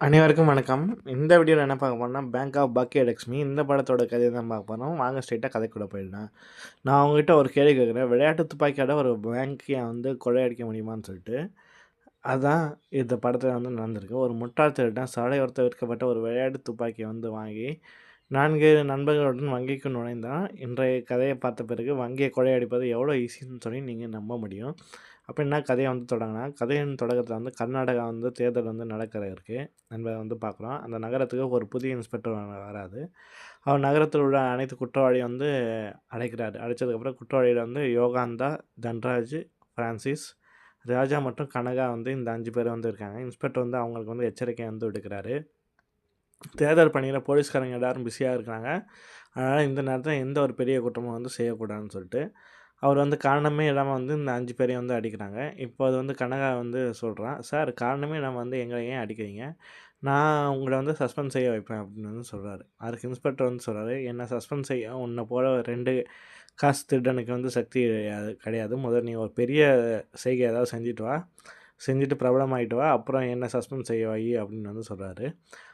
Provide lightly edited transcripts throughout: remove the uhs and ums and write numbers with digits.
அனைவருக்கும் வணக்கம். இந்த வீடியோல என்ன பார்க்க போறோம்னா, பேங்க் ஆஃப் பாக்கியலட்சுமி இந்த படத்தோட கதைய தான் பார்க்க போறோம். வாங்க ஸ்ட்ரெயிட்டா கதைக்குள்ள போயிடலாம். நான் உங்ககிட்ட ஒரு கேள்வி கேட்குறேன். விளையாட்டு துப்பாக்கியோட ஒரு பேங்க்க வந்து கொள்ளையடிக்க முடியுமான்னு சொல்லிட்டு. அதான் இந்த படத்துல வந்து நடந்திருக்கு. ஒரு முட்டாள் திருடன் சாலையோரத்துல விற்கப்பட்ட ஒரு விளையாட்டு துப்பாக்கிய வந்து வாங்கி 4 நண்பர்களுடன் வங்கிக்கு நுழைந்தான். இன்றைய கதைய பார்த்த பிறகு வங்கிய கொள்ளையடிப்பது எவ்வளோ ஈஸின்னு சொல்லி நீங்க நம்ப முடியும். அப்ப என்ன கதைய வந்து தொடங்குனா, கதையின் தொடக்கத்துல வந்து கர்நாடகா வந்து தேர்தல் வந்து நடக்க இருக்கு. என்பத வந்து பார்க்குறோம். அந்த நகரத்துக்கு ஒரு புதிய இன்ஸ்பெக்டர் வராரு. அவர் நகரத்தில் உள்ள அனைத்து குற்றவாளியும் வந்து அழைக்கிறாரு. அழைச்சதுக்கப்புறம் குற்றவாளிகள் வந்து யோகாந்தா, தன்ராஜ், பிரான்சிஸ், ராஜா மற்றும் கனகா வந்து இந்த 5 பேர் வந்து இருக்காங்க. இன்ஸ்பெக்டர் வந்து அவங்களுக்கு வந்து எச்சரிக்கை வந்து விடுக்கிறாரு. தேர்தல் பணியில போலீஸ்காரங்க எல்லாரும் பிஸியா இருக்காங்க. அதனால இந்த நேரத்தில எந்த ஒரு பெரிய குற்றமும் வந்து செய்யக்கூடாதுன்னு சொல்லிட்டு, அவர் வந்து காரணமே இல்லாம வந்து இந்த 5 பேரையும் வந்து அடிக்கிறாங்க. இப்போ அது வந்து கனகா வந்து சொல்றான், "சார் காரணமே இல்லாம வந்து எங்கள ஏன் அடிக்கிறீங்க? நான் உங்கள வந்து சஸ்பெண்ட் செய்ய வைப்பேன்." அப்படின்னு வந்து சொல்றாரு. அதுக்கு இன்ஸ்பெக்டர் வந்து சொல்றாரு, "என்ன சஸ்பெண்ட் செய்ய உன்ன போல 2 காசு திருடனுக்கு வந்து சக்தி கிடையாது. முதல்ல நீ ஒரு பெரிய செய்கை ஏதாவது செஞ்சுட்டு வா. செஞ்சுட்டு பிரபலமாயிட்டு வா. அப்புறம் என்ன சஸ்பெண்ட் செய்ய வை." அப்படின்னு வந்து சொல்றாரு.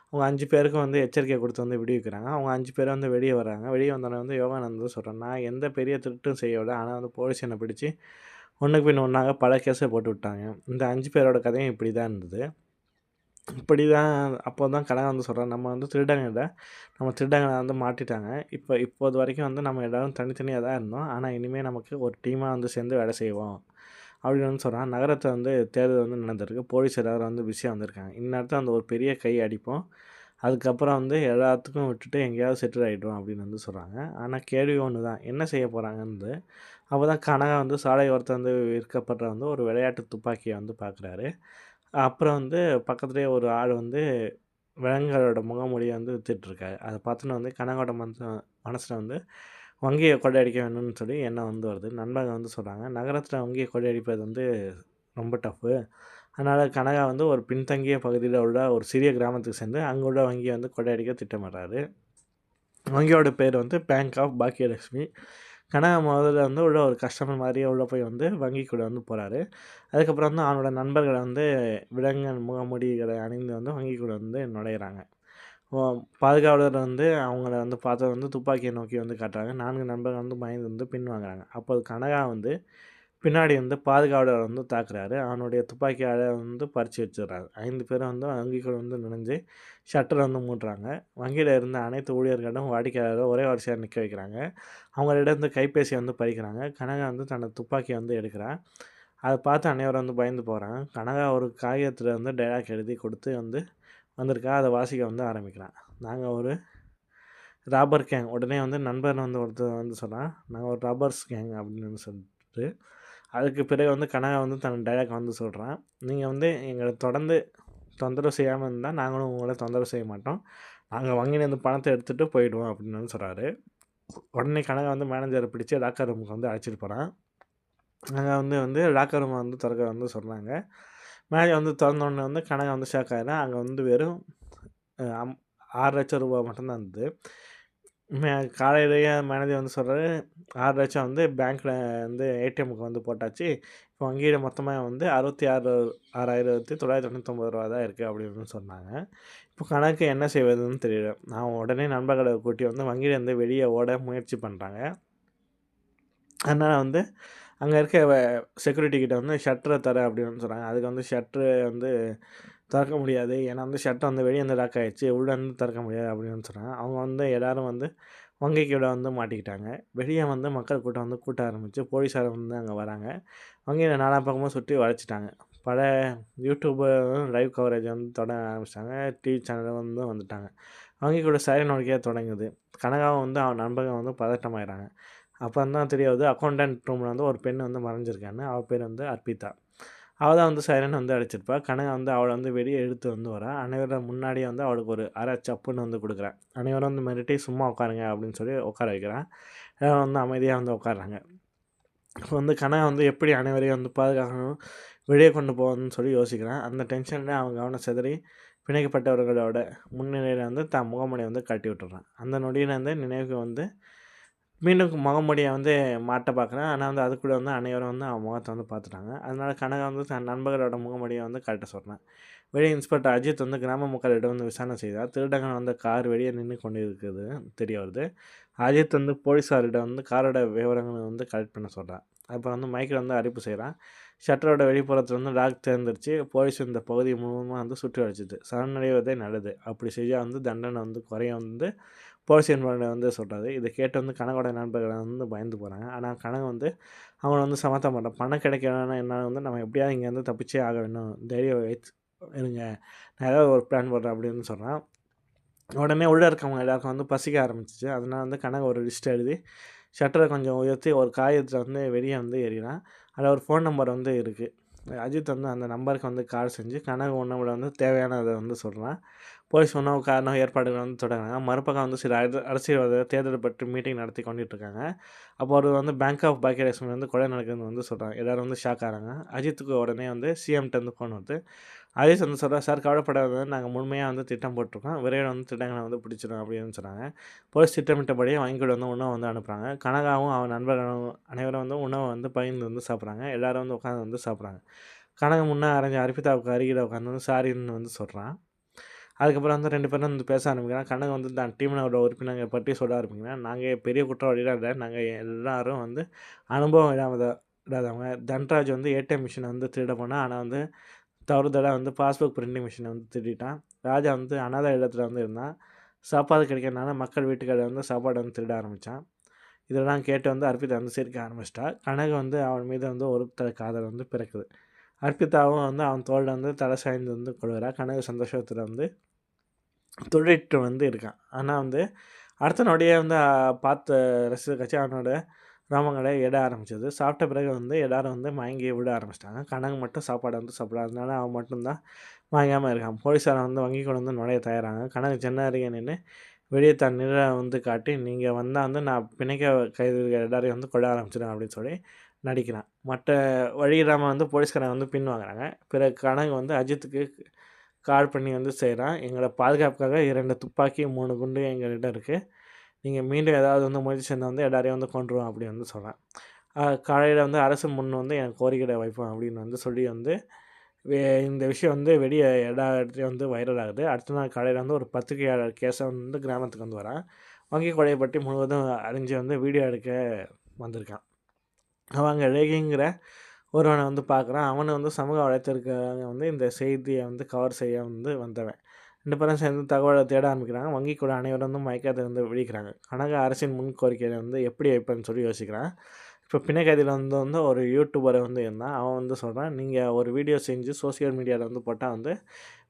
அவங்க 5 பேருக்கும் வந்து எச்சரிக்கை குடுத்து வந்து விடுவிக்கிறாங்க. அவங்க 5 பேரும் வந்து வெளிய வராங்க. வெளிய வந்தோனே வந்து யோகானந்த் வந்து சொல்றான், "நான் எந்த பெரிய திருட்டும் செய்யல. ஆனா வந்து போலீஸ் என்ன பிடிச்சு ஒண்ணுக்கு பின் ஒண்ணாக பல கேஸ போட்டு விட்டாங்க. இந்த 5 பேரோட கதையும் இப்படி தான் இருந்தது." இப்படிதான் அப்போ தான் கனகா வந்து சொல்றான், "நம்ம வந்து திருடங்க இல்ல. நம்ம திருடங்கள வந்து மாட்டிட்டாங்க. இப்போது வரைக்கும் வந்து நம்ம எல்லாரும் தனித்தனியா தான் இருந்தோம். ஆனா இனிமே நமக்கு ஒரு டீமா வந்து சேர்ந்து வேலை செய்வோம்." அப்படின்னு வந்து சொல்றான். நகரத்தில வந்து தேர்தல் வந்து நடந்திருக்கு. போலீஸ் எல்லாரும் வந்து பிஸியா வந்திருக்காங்க. இந்நேரத்தில அந்த ஒரு பெரிய கை அடிப்போம். அதுக்கப்புறம் வந்து எல்லாத்துக்கும் விட்டுட்டு எங்கேயாவது செட்டில் ஆயிடுவோம் அப்படின்னு வந்து சொல்றாங்க. ஆனா கேள்வி ஒண்ணு தான். என்ன செய்ய போறாங்கன்னுது. அப்பதான் கனகா வந்து சாலையோரத்துல வந்து விற்கப்படுற வந்து ஒரு விளையாட்டு துப்பாக்கிய வந்து பார்க்குறாரு. அப்புறம் வந்து பக்கத்திலேயே ஒரு ஆள் வந்து விலங்குகளோட முகமூடிய வந்து வித்துட்ருக்காரு. அத பார்த்தோன்னே வந்து கனகாவோட மனசுல வந்து வங்கிய கொள்ளையடிக்க வேணும்னு சொல்லி எண்ணம் வந்து வருது. நண்பங்க வந்து சொல்றாங்க, "நகரத்தில வங்கிய கொள்ளையடிப்பது வந்து ரொம்ப டஃப்பு. அதனால கனகா வந்து ஒரு பின்தங்கிய பகுதியில உள்ள ஒரு சிறிய கிராமத்துக்கு சென்று, அங்க உள்ள வங்கிய வந்து கொள்ளையடிக்க திட்டமிடுறாரு. வங்கியோட பேர் வந்து பேங்க் ஆஃப் பாக்கியலட்சுமி. கனகா முதல்ல வந்து உள்ள ஒரு கஸ்டமர் மாரியே உள்ள போய் வந்து வங்கிக்குள்ள வந்து போறாரு. அதுக்கப்புறம் வந்து அவனோட நண்பர்கள வந்து விலங்குகள் முகமூடிகளை அணிந்து வந்து வங்கிக்குள்ள வந்து நுழையிறாங்க. ஓ பாதுகாவலர் வந்து அவங்கள வந்து பார்த்தது வந்து துப்பாக்கிய நோக்கி வந்து காட்டுறாங்க. 4 நண்பர்கள் வந்து பயந்து வந்து பின்வாங்குறாங்க. அப்போது கனகா வந்து பின்னாடி வந்து பாதுகாவலர் வந்து தாக்குறாரு. அவனுடைய துப்பாக்கியால வந்து பறிச்சு வச்சுடுறாரு. 5 பேரும் வந்து வங்கிக்குள்ள வந்து நுழைஞ்சு ஷட்டர வந்து மூடுறாங்க. வங்கியில இருந்த அனைத்து ஊழியர்களும் வாடிக்கையாளர ஒரே வரிசையா நிக்க வைக்கிறாங்க. அவங்களிடம் கைபேசிய வந்து பறிக்கிறாங்க. கனகா வந்து தனது துப்பாக்கிய வந்து எடுக்கிறா. அத பார்த்து அனைவரும் வந்து பயந்து போறாங்க. கனகா ஒரு காகிதத்தில வந்து டயலாக் எழுதி கொடுத்து வந்து வந்திருக்கா. அத வாசிக்க வந்து ஆரம்பிக்கிறான். "நாங்க ஒரு ராபர் கேங்." உடனே வந்து நண்பன் வந்து ஒருத்தன் வந்து சொன்னான், "நாங்க ஒரு ராபர்ஸ் கேங்." அப்படின்னு சொல்லிட்டு. அதுக்கு பிறகு வந்து கனகா வந்து தன் டயலாக் வந்து சொல்றான். "நீங்க வந்து எங்கள தொடர்ந்து தொந்தரவு செய்யாம இருந்தா, நாங்களும் உங்கள தொந்தரவு செய்ய மாட்டோம். நாங்க வங்கியிலேருந்து பணத்த எடுத்துட்டு போயிடுவோம்." அப்படின்னு வந்து சொல்றாரு. உடனே கனகா வந்து மேனேஜர பிடிச்சு லாக்கர் ரூமுக்கு வந்து அழைச்சிட்டு போறான். அங்க வந்து வந்து லாக்கர் ரூம வந்து தொறக்க வந்து சொல்றாங்க. மேனேஜர் வந்து தொறந்தோனே வந்து கனகா வந்து ஷாக் ஆயிடுறா. அங்க வந்து வெறும் அ அம் ரூ. 6,00,000 மட்டும் தான் இருந்தது. மே காலையிலேயே மேனேஜர் வந்து சொல்றாரு, 6,00,000 வந்து பேங்க்ல வந்து ஏடிஎம்முக்கு வந்து போட்டாச்சு. இப்போ வங்கியில மொத்தமா வந்து 66,999 தான் இருக்கு அப்படின்னு சொன்னாங்க. இப்போ கணக்கு என்ன செய்வதுன்னு தெரியல. நான் உடனே நண்பர்கள கூட்டி வந்து வங்கியிலேருந்து வெளிய ஓட முயற்சி பண்றாங்க. அதனால வந்து அங்க இருக்க செக்யூரிட்டி கிட்ட வந்து ஷட்டர தர அப்படின்னு சொன்னாங்க. அதுக்கு வந்து ஷட்டரு வந்து திறக்க முடியாது. ஏன்னா வந்து ஷட்டர் வந்து வெளிய இருந்து லாக் ஆயிடுச்சு. உள்ள இருந்து திறக்க முடியாது அப்படின்னு சொன்னாங்க. அவங்க வந்து எல்லாரும் வந்து வங்கிக்குள்ள வந்து மாட்டிக்கிட்டாங்க. வெளிய வந்து மக்கள் கூட்டம் வந்து கூட்ட ஆரம்பிச்சு, போலீஸார் வந்து அங்க வராங்க. வங்கியில நாலா பக்கமும் சுற்றி வளைச்சுட்டாங்க. பல யூடியூபரும் லைவ் கவரேஜ் வந்து தொட ஆரம்பிச்சுட்டாங்க. டிவி சேனலும் வந்து வந்துட்டாங்க. வங்கிக்குள்ள சைரன் ஒலிக்க தொடங்குது. கனகாவும் வந்து அவன் நண்பர்கள் வந்து பதட்டமாயிறாங்க. அப்புறம் தான் தெரிய வருது அக்கவுண்டன்ட் ரூம்ல வந்து ஒரு பெண் வந்து மறைஞ்சிருக்கான்னு. அவ பேர் வந்து அர்ப்பிதா. அவ தான் வந்து சைரன் வந்து அடிச்சிருப்பா. கனகா வந்து அவள வந்து வெளிய இழுத்து வந்து வரா. அனைவரும் முன்னாடியே வந்து அவளுக்கு ஒரு அரை சப்புன்னு வந்து குடுக்குறா. அனைவரும் வந்து மிரட்டி சும்மா உட்காருங்க அப்படின்னு சொல்லி உட்கார வைக்கிறா. எல்லாரும் வந்து அமைதியா வந்து உட்கார்றாங்க. இப்போ வந்து கனகா வந்து எப்படி அனைவரையும் வந்து பாதுகாக்கணும், வெளிய கொண்டு போகணும்னு சொல்லி யோசிக்கிறான். அந்த டென்ஷன்ல அவன் கவனம் சிதறி பிணைக்கப்பட்டவர்களோட முன்னிலையில வந்து தன் முகமூடிய வந்து கழட்டி விட்டுறான். அந்த நொடியில வந்து நினைவுக்கு வந்து மீண்டும் முகமூடிய வந்து மாட்ட பார்க்குறான். ஆனா வந்து அதுக்குள்ள வந்து அனைவரும் வந்து அவன் முகத்த வந்து பார்த்துட்டாங்க. அதனால கனகா வந்து தன் நண்பர்களோட முகமூடிய வந்து கழட்ட சொல்றான். வெளியே இன்ஸ்பெக்டர் அஜித் வந்து கிராம மக்களிடம் வந்து விசாரணை செய்தார். திருடங்கள் வந்த கார் வெளியே நின்று கொண்டு இருக்குது தெரிய வருது. அஜித் வந்து போலீஸாரிடம் வந்து காரோட விவரங்களை வந்து கலெக்ட் பண்ண சொல்கிறான். அப்புறம் வந்து மைக்கில் வந்து அறிவிப்பு செய்கிறான். ஷட்டரோட வெளிப்புறத்தில் வந்து லாக் தேர்ந்துருச்சு. போலீஸ் இந்த பகுதி முழுவதுமாக வந்து சுற்றி வச்சுது. சரணடைவதே நல்லது. அப்படி செஞ்சால் வந்து தண்டனை வந்து குறைய வந்து போலீஸ் என்பவனை வந்து சொல்கிறாரு. இதை கேட்டு வந்து கனகோட நண்பர்கள் வந்து பயந்து போகிறாங்க. ஆனால் கனகு வந்து அவனை வந்து சமத்தம் பண்ணுறான். பணம் கிடைக்கலன்னா என்ன வந்து நம்ம எப்படியாவது இங்கேருந்து தப்பிச்சே ஆக வேணும். தைரியம் வைத்து இருங்க, நான் ஏதாவது ஒரு பிளான் போடுறேன் அப்படின்னு சொல்கிறான். உடனே உள்ளே இருக்கவங்க எல்லாருக்கும் வந்து பசிக்க ஆரம்பிச்சிச்சு. அதனால் வந்து கனகு ஒரு லிஸ்ட் எழுதி ஷட்டரை கொஞ்சம் உயர்த்தி ஒரு காகிதத்தில் வந்து வெளியே வந்து எறிகிறான். அதில் ஒரு ஃபோன் நம்பர் வந்து இருக்குது. அஜித் வந்து அந்த நம்பருக்கு வந்து கால் செஞ்சு கனகு உணவில் வந்து தேவையானதை வந்து சொல்கிறான். போலீஸ் உணவு காரணம் ஏற்பாடுகள் வந்து தொடங்குறாங்க. மறுபக்கம் வந்து சில அரசியல்வாதிகள் தேர்தல் பற்றி மீட்டிங் நடத்தி கொண்டுட்டு இருக்காங்க. அப்போ ஒரு வந்து பேங்க் ஆஃப் பாக்கியலட்சுமி வந்து கொலை நடக்குதுன்னு வந்து சொல்கிறாங்க. எல்லோரும் வந்து ஷாக் ஆகிறாங்க. அஜித்துக்கு உடனே வந்து சிஎம்கிட்ட வந்து ஃபோன் வருது. அஜித் வந்து சொல்கிறார், சார் கவலைப்படாத, நாங்கள் முழுமையாக வந்து திட்டம் போட்டிருக்கோம். விரைவில் வந்து திட்டங்களை வந்து பிடிச்சிடும் அப்படின்னு சொன்னாங்க. போலீஸ் திட்டமிட்டபடியே வங்கிக்குள்ள வந்து உணவு வந்து அனுப்புகிறாங்க. கனகாவும் அவன் நண்பர்களும் அனைவரும் வந்து உணவை வந்து பகிர்ந்து வந்து சாப்பிட்றாங்க. எல்லோரும் வந்து உட்காந்து வந்து சாப்பிட்றாங்க. கனக முன்னே அரைஞ்ச அர்ப்பிதாவுக்கு அருகில் உட்காந்து வந்து சாரின்னு வந்து சொல்கிறான். அதுக்கப்புறம் வந்து 2 பேரும் வந்து பேச ஆரம்பிக்கிறாங்க. கனக வந்து தான் டீமினோட உறுப்பினர்கள் பற்றி சொல்ல ஆரம்பிக்கிறாங்க. நாங்கள் பெரிய குற்றவாளிலாம் இல்லை. நாங்கள் எல்லாரும் வந்து அனுபவம் இல்லாதவங்க. தன்ராஜ் வந்து ஏடிஎம் மிஷினை வந்து திருட போனால், ஆனால் வந்து தவறுதலாக வந்து பாஸ்புக் பிரிண்டிங் மிஷினை வந்து திருடிட்டான். ராஜா வந்து அனாதை இல்லத்தில் வந்து இருந்தான். சாப்பாடு கிடைக்கிறதுனால மக்கள் வீட்டுக்காரர் வந்து சாப்பாடு வந்து திருட ஆரம்பித்தான். இதெல்லாம் கேட்டு வந்து அர்ப்பிதா வந்து சிரிக்க ஆரம்பிச்சிட்டா. கனகு வந்து அவன் மீது வந்து ஒரு காதல் வந்து பிறக்குது. அர்ப்பிதாவும் வந்து அவன் தோளில் வந்து தலை சாய்ந்து வந்து கொள்கிறா. கனகு சந்தோஷத்தில் வந்து துள்ளிட்டு வந்து இருக்கான். ஆனால் வந்து அடுத்த நொடியே வந்து பார்த்த ரசிகர் கட்சி அவனோட ரோமங்களை எட ஆரம்பிச்சது. சாப்பிட்ட பிறகு வந்து எல்லோரும் வந்து மயங்கி விட ஆரம்பிச்சிட்டாங்க. கனகு மட்டும் சாப்பாடு வந்து சாப்பிடல. அதனால அவன் மட்டும்தான் மயங்காமல் இருக்கான். போலீஸார் வந்து வங்கிக்குள்ள வந்து நுழைய தயாராங்க. கனகு ஜன்னல் அருகே நின்று வெளியே தன் நிழலை வந்து காட்டி, நீங்கள் வந்தால் வந்து நான் பிணைக்க கைதிகள் எல்லாரையும் வந்து கொள்ள ஆரம்பிச்சிடுவேன் அப்படின்னு சொல்லி நடிக்கிறான். மற்ற வழி இல்லாமல் வந்து போலீஸ்காரங்க வந்து பின் வாங்குறாங்க. பிறகு கனகு வந்து அஜித்துக்கு கால் பண்ணி வந்து செய்கிறான். எங்களோட பாதுகாப்புக்காக 2 துப்பாக்கி 3 குண்டு எங்கள்கிட்ட இருக்குது. நீங்கள் மீண்டும் ஏதாவது வந்து முயற்சி செஞ்சால் வந்து எல்லாரையும் வந்து கொன்றுவோம் அப்படின்னு வந்து சொல்கிறேன். காலையில் வந்து அரசு முன் வந்து எனக்கு கோரிக்கை வைப்போம் அப்படின்னு வந்து சொல்லி வந்து இந்த விஷயம் வந்து வெளியே எல்லா இடத்துலையும் வந்து வைரல் ஆகுது. அடுத்த நாள் காலையில் வந்து ஒரு பத்திரிகையாளர் கேசவன் வந்து கிராமத்துக்கு வந்து வரான். வங்கி கொலையை பற்றி முழுவதும் அறிஞ்சு வந்து வீடியோ எடுக்க வந்திருக்கான். அவன் அங்கே ரேகிங்கிற ஒருவனை வந்து பார்க்குறான். அவனை வந்து சமூக வலைத்தளத்துக்காக வந்து இந்த செய்தியை வந்து கவர் செய்ய வந்து வந்தவன். 2 பேரும் சேர்ந்து தகவலை தேட ஆரம்பிக்கிறாங்க. வங்கி கூட அனைவரும் வந்து மயக்கத்தை வந்து விழிக்கிறாங்க. கனக அரசின் முன் கோரிக்கையை வந்து எப்படி வைப்பேன்னு சொல்லி யோசிக்கிறான். இப்போ பிணைக்கைதியில் வந்து ஒரு யூடியூபரை வந்து இருந்தான். அவன் வந்து சொல்கிறான், நீங்கள் ஒரு வீடியோ செஞ்சு சோசியல் மீடியாவில் வந்து போட்டால் வந்து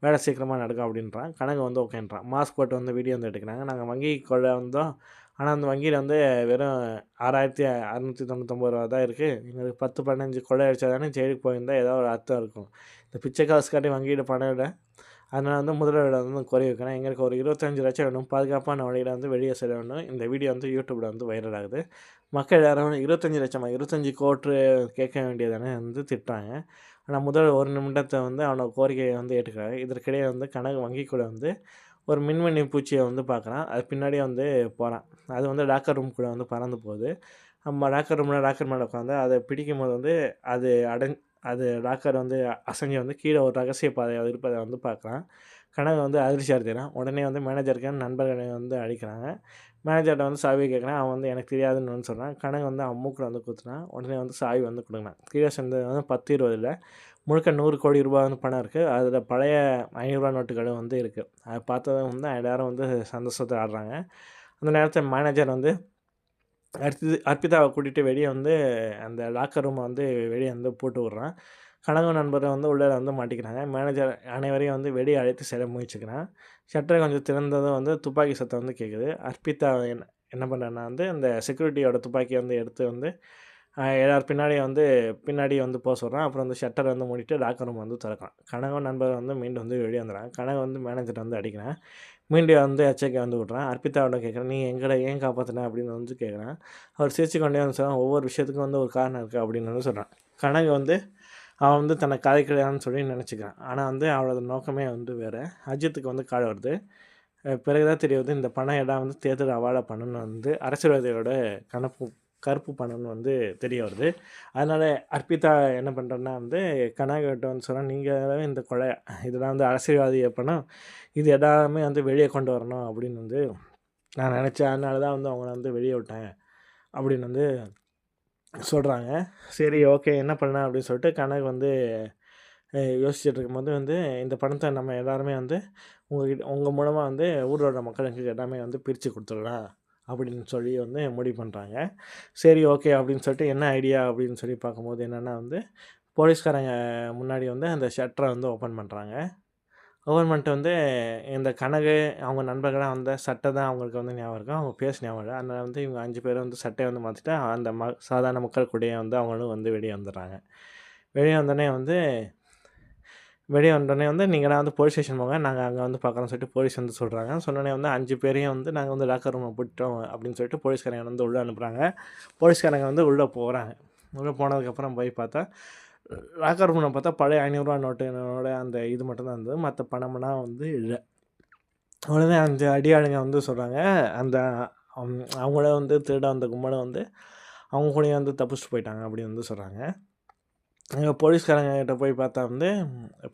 வேலை சீக்கிரமாக நடக்கும் அப்படின்றான். கனகு வந்து ஓகேன்றான். மாஸ்க் போட்டு வந்து வீடியோ வந்து எடுக்கிறாங்க. நாங்கள் வங்கி கொள்ள வந்தோம். ஆனால் அந்த வங்கியில் வந்து வெறும் 6,699 தான் இருக்குது. எங்களுக்கு 10, 15 கொள்ளை அடித்தா தானே ஜெயிலுக்கு போயிருந்தா ஏதோ ஒரு அர்த்தம் இருக்கும். இந்த பிச்சை காசு காட்டி வங்கியில் பணம் இல்லை. அதனால் வந்து முதலீடு வந்து குறைய வைக்கணும். எங்களுக்கு ஒரு 25 லட்சம் வேணும். பாதுகாப்பான வழியில் வந்து வெளியே செல்ல வேணும். இந்த வீடியோ வந்து யூடியூப்பில் வந்து வைரல் ஆகுது. மக்கள் எல்லாரும் 25 லட்சமா 25 கோடி கேட்க வேண்டியதானே வந்து திட்டுறாங்க. ஆனால் முதல் 1 நிமிடத்தை வந்து அவனோட கோரிக்கையை வந்து ஏற்றுக்கிறாங்க. இதற்கிடையே வந்து கனகு வங்கிக்குள்ள வந்து ஒரு மின்மினி பூச்சியை வந்து பார்க்குறான். அது பின்னாடியே வந்து போகிறான். அது வந்து லாக்கர் ரூம்குள்ளே வந்து பறந்து போகுது. நம்ம லாக்கர் மேலே உட்காந்து அதை பிடிக்கும்போது வந்து அது அது லாக்கர் வந்து அசைஞ்சு வந்து கீழே ஒரு ரகசிய பாதை இருப்பதை வந்து பார்க்குறான். கனகு வந்து அதிர்ச்சி அடைகிறான். உடனே வந்து மேனேஜருக்கு நண்பர்களை வந்து அடிக்கிறாங்க. மேனேஜர்கிட்ட வந்து சாவி கேட்குறான். அவன் வந்து எனக்கு தெரியாதுன்னு வந்து சொல்கிறான். கனகு வந்து அவன் மூக்கில் வந்து குத்துனான். உடனே வந்து சாவி வந்து கொடுக்குறான். கீழே சேர்ந்தது வந்து 10, 20 இல்லை, முழுக்க 100 கோடி ரூபாய் வந்து பணம் இருக்குது. அதில் பழைய ரூ. 500 நோட்டுகளும் வந்து இருக்குது. அதை பார்த்ததும் வந்து எல்லோரும் வந்து சந்தோஷத்தை ஆடுறாங்க. அந்த நேரத்தில் மேனேஜர் வந்து அர்ப்பிதாவை கூட்டிகிட்டு வெளியே வந்து அந்த லாக்கர் ரூமை வந்து வெளியே வந்து போட்டு விட்றான். கனவு நண்பரை வந்து உள்ளே வந்து மாட்டிக்கிறாங்க. மேனேஜர் அனைவரையும் வந்து வெளியே அழைத்து செல்ல முயற்சிக்கிறான். ஷட்டரை கொஞ்சம் திறந்ததும் வந்து துப்பாக்கி சத்தம் வந்து கேட்குது. அர்ப்பிதா என்ன பண்ணுறான்னா வந்து அந்த செக்யூரிட்டியோட துப்பாக்கியை வந்து எடுத்து வந்து எல்லார் பின்னாடி வந்து போக சொல்கிறான். அப்புறம் வந்து ஷட்டரை வந்து மூடிட்டு லாக்கர் ரூம் வந்து திறக்கிறான். கனவு நண்பர் வந்து மீண்டும் வந்து வெளியே வந்துடுறான். கனவு வந்து மேனேஜரை வந்து அடிக்கிறான். மீண்டும் வந்து எச்சரிக்கை வந்து விட்றான். அர்ப்பிதாவோட கேட்குறேன், நீ எங்களை ஏன் காப்பாற்றின அப்படின்னு வந்து கேட்குறான். அவர் சிரிச்சு கொண்டே வந்து சொல்கிறான், ஒவ்வொரு விஷயத்துக்கும் வந்து ஒரு காரணம் இருக்குது அப்படின்னு வந்து சொல்கிறான். கனகு வந்து அவன் வந்து தன்னை கதைக்கிறான்னு சொல்லி நினச்சிக்கிறான். ஆனால் வந்து அவளோட நோக்கமே வந்து வேறு. அஜித்துக்கு வந்து கால் வருது. பிறகு தான் தெரிய வருது இந்த பணம் எல்லாம் வந்து தேர்தல் அவார்டாக பண்ணணும்னு வந்து அரசியல்வாதிகளோட கருப்பு பணம்னு வந்து தெரிய வருது. அதனால் அர்ப்பிதா என்ன பண்ணுறேன்னா வந்து கனகாகிட்ட வந்து சொல்கிறேன், நீங்கள் இந்த கொலை இதெல்லாம் வந்து அரசியல்வாதிய பணம், இது எல்லாமே வந்து வெளியே கொண்டு வரணும் அப்படின்னு வந்து நான் நினச்சேன். அதனால தான் வந்து அவங்கள வந்து வெளியே விட்டேன் அப்படின்னு வந்து சொல்கிறாங்க. சரி ஓகே என்ன பண்ணலாம் அப்படின்னு சொல்லிட்டு கனகு வந்து யோசிச்சுட்டு இருக்கும்போது வந்து இந்த பணத்தை நம்ம எல்லாருமே வந்து உங்கள் மூலமாக வந்து ஊரோட மக்களுக்கு எல்லாமே வந்து பிரித்து கொடுத்துடலாம் அப்படின்னு சொல்லி வந்து முடிவு பண்ணுறாங்க. சரி ஓகே அப்படின்னு சொல்லிட்டு என்ன ஐடியா அப்படின்னு சொல்லி பார்க்கும்போது என்னென்னா வந்து போலீஸ்காரங்க முன்னாடி வந்து அந்த ஷட்டரை வந்து ஓப்பன் பண்ணுறாங்க. ஓப்பன் பண்ணிட்டு வந்து இந்த கனகு அவங்க நண்பர்களாக வந்த சட்டை தான் அவங்களுக்கு வந்து ஞாபகம் இருக்கும். அவங்க பேச ஞாபகம் இல்லை. அதனால் வந்து இவங்க 5 பேரும் வந்து சட்டையை வந்து மாற்றிட்டு அந்த சாதாரண மக்கள் கூடயே வந்து அவங்களும் வந்து வெளியே வந்துடுறாங்க. வெளியே வந்தோடனே வந்து நீங்கள்லாம் வந்து போலீஸ் ஸ்டேஷன் போங்க, நாங்கள் அங்கே வந்து பார்க்குறோம்னு சொல்லிட்டு போலீஸ் வந்து சொல்கிறாங்க. சொன்னோடனே வந்து 5 பேரையும் வந்து நாங்கள் வந்து லாக்கர் ரூமில் போட்டுட்டோம் அப்படின்னு சொல்லிட்டு போலீஸ்காரங்க வந்து உள்ளே அனுப்புகிறாங்க. போலீஸ்காரங்க வந்து உள்ளே போகிறாங்க. உள்ளே போனதுக்கப்புறம் போய் பார்த்தா லாக்கர் ரூமில் பார்த்தா பழைய 500 நோட்டுனோட அந்த இது மட்டும் தான் இருந்தது. மற்ற பணமெல்லாம் வந்து இல்லை. உடனே 5 அடியாளுங்க வந்து சொல்கிறாங்க, அந்த அவங்கள வந்து திருட வந்த கும்பலும் வந்து அவங்க கூடயே வந்து தப்பிச்சுட்டு போயிட்டாங்க அப்படின்னு வந்து சொல்கிறாங்க. போலீஸ்காரங்கிட்ட போய் பார்த்தா வந்து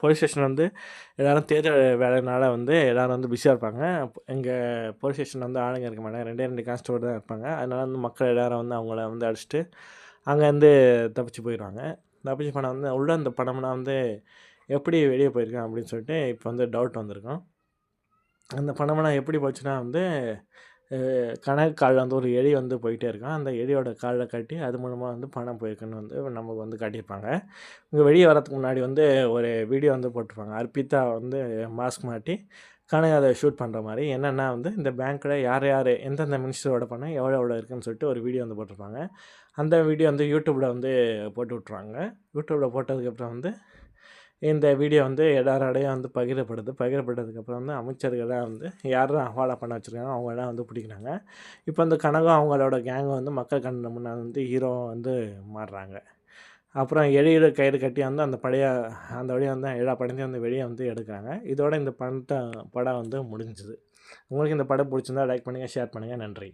போலீஸ் ஸ்டேஷன் வந்து எல்லோரும் தேர்தல் வேலைனால வந்து எல்லோரும் வந்து பிஸியாக இருப்பாங்க. எங்கள் போலீஸ் ஸ்டேஷனில் வந்து ஆளுங்க இருக்க மாட்டாங்க. 2 கான்ஸ்டபிள் தான் இருப்பாங்க. அதனால் வந்து மக்கள் எல்லோரும் வந்து அவங்கள வந்து அடிச்சுட்டு அங்கேருந்து தப்பிச்சு போயிடுவாங்க. தப்பிச்சு போனால் வந்து உள்ள அந்த பணம்லாம் வந்து எப்படி வெளியே போயிருக்கேன் அப்படின்னு சொல்லிட்டு இப்போ வந்து டவுட் வந்திருக்கும். அந்த பணமெல்லாம் எப்படி போச்சுன்னா வந்து கனகு காலில் வந்து ஒரு எலி வந்து போயிட்டே இருக்கான். அந்த எலியோட காலில் கட்டி அது மூலமாக வந்து பணம் போயிருக்குன்னு வந்து நமக்கு வந்து காட்டியிருப்பாங்க. இங்கே வெளியே வரதுக்கு முன்னாடி வந்து ஒரு வீடியோ வந்து போட்டிருப்பாங்க. அர்ப்பிதா வந்து மாஸ்க் மாட்டி கனகு அதை ஷூட் பண்ணுற மாதிரி. என்னென்னா வந்து இந்த பேங்க்கில் யார் யார் எந்தெந்த மினிஸ்டரோட பணம் எவ்வளோ எவ்வளோ இருக்குன்னு சொல்லிட்டு ஒரு வீடியோ வந்து போட்டிருப்பாங்க. அந்த வீடியோ வந்து யூடியூப்பில் வந்து போட்டு விட்ருவாங்க. யூடியூப்பில் போட்டதுக்கப்புறம் வந்து இந்த வீடியோ வந்து எல்லாரோடையும் வந்து பகிரப்பட்டதுக்கப்புறம் வந்து அமைச்சர்கள்லாம் வந்து யாரெல்லாம் ஃபாலோ பண்ண வச்சுருக்காங்க அவங்களாம் வந்து பிடிக்கிறாங்க. இப்போ அந்த கனகம் அவங்களோட கேங்கை வந்து மக்கள் கண்ட முன்னாடி வந்து ஹீரோ வந்து மாறுறாங்க. அப்புறம் எலியில கயிறு கட்டி வந்து அந்த வழியாக வந்து எல்லா படத்தையும் வந்து வெளியே வந்து எடுக்கிறாங்க. இதோட இந்த படம் வந்து முடிஞ்சுது. உங்களுக்கு இந்த படம் பிடிச்சிருந்தா லைக் பண்ணுங்கள், ஷேர் பண்ணுங்கள். நன்றி.